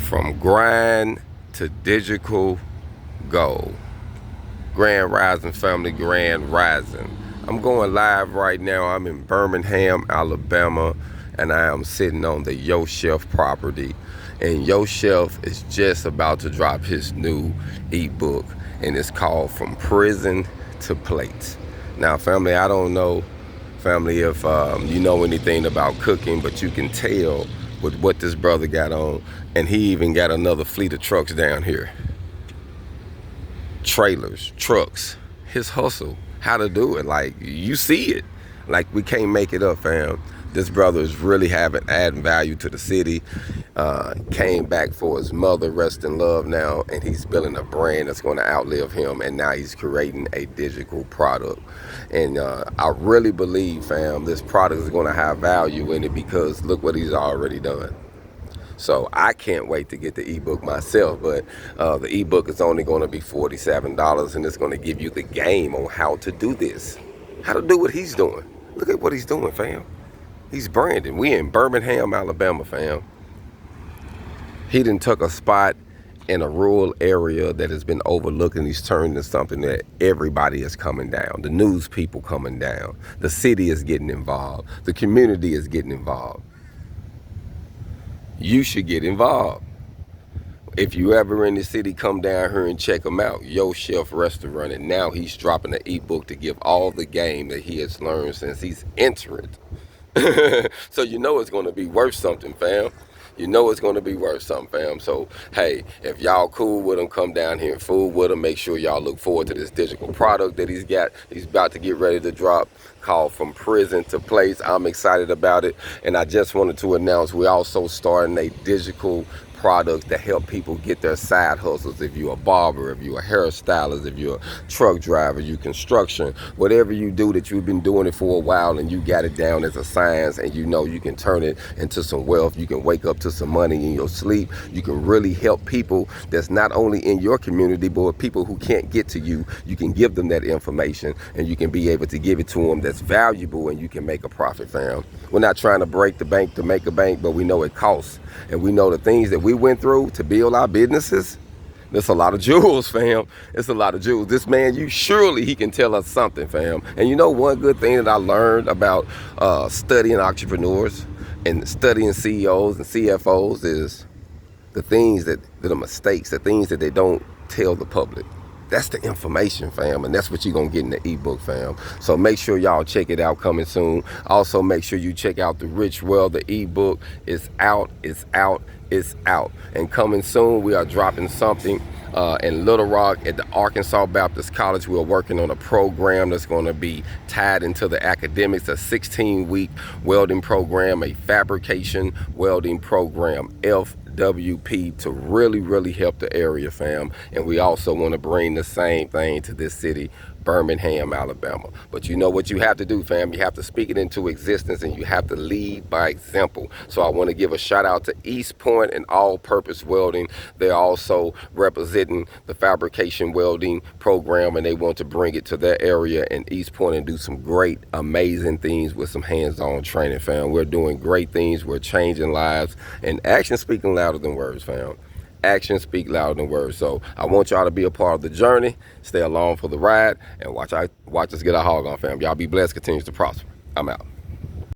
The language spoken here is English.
From grind to digital gold. Grand Rising family, Grand Rising. I'm going live right now. I'm in Birmingham, Alabama, and I am sitting on the Yo Chef property. And Yo Chef is just about to drop his new ebook, and it's called From Prison to Plate. Now, family, I don't know, family, if you know anything about cooking, but you can tell with what this brother got on, and he even got another fleet of trucks down here. Trailers, trucks, his hustle, how to do it. Like, you see it. Like, we can't make it up, fam. This brother is really adding value to the city. Came back for his mother, rest in love now, and he's building a brand that's going to outlive him, and now he's creating a digital product. And I really believe, fam, this product is going to have value in it because look what he's already done. So I can't wait to get the ebook myself, but the ebook is only going to be $47, and it's going to give you the game on how to do this, how to do what he's doing. Look at what he's doing, fam. He's branding. We in Birmingham, Alabama, fam. He done took a spot in a rural area that has been overlooked, and he's turned into something that everybody is coming down. The news people coming down. The city is getting involved. The community is getting involved. You should get involved. If you ever in the city, come down here and check him out. Yo Chef Restaurant, and now he's dropping an ebook to give all the game that he has learned since he's entered. So you know it's going to be worth something, fam. You know it's going to be worth something, fam. So, hey, if y'all cool with him, come down here and fool with him. Make sure y'all look forward to this digital product that he's got. He's about to get ready to drop, called From Prison to Place. I'm excited about it. And I just wanted to announce we're also starting a digital products that help people get their side hustles. If you're a barber, if you're a hairstylist, if you're a truck driver, you construction, whatever you do that you've been doing it for a while and you got it down as a science, and you know you can turn it into some wealth. You can wake up to some money in your sleep. You can really help people that's not only in your community, but people who can't get to you. You can give them that information, and you can be able to give it to them that's valuable, and you can make a profit, fam. We're not trying to break the bank to make a bank, but we know it costs. And we know the things that we went through to build our businesses. There's a lot of jewels, fam. It's a lot of jewels. This man, he can tell us something, fam. And you know, one good thing that I learned about studying entrepreneurs and studying CEOs and CFOs is the things that are mistakes, the things that they don't tell the public. That's the information, fam, and that's what you're going to get in the ebook, fam. So make sure y'all check it out, coming soon. Also, make sure you check out The Rich Well. The ebook is out, it's out, it's out. And coming soon, we are dropping something in Little Rock at the Arkansas Baptist College. We're working on a program that's going to be tied into the academics, a 16-week welding program, a fabrication welding program, FWP, to really help the area, fam. And we also want to bring the same thing to this city, Birmingham, Alabama. But you know what you have to do, fam? You have to speak it into existence, and you have to lead by example. So I want to give a shout out to East Point and All Purpose Welding. They're also representing the fabrication welding program, and they want to bring it to their area in East Point and do some great, amazing things with some hands-on training, fam. We're doing great things. We're changing lives, and action speaking louder than words, fam. Actions speak louder than words. So I want y'all to be a part of the journey. Stay along for the ride, and watch us get our hog on, fam. Y'all be blessed. Continues to prosper. I'm out.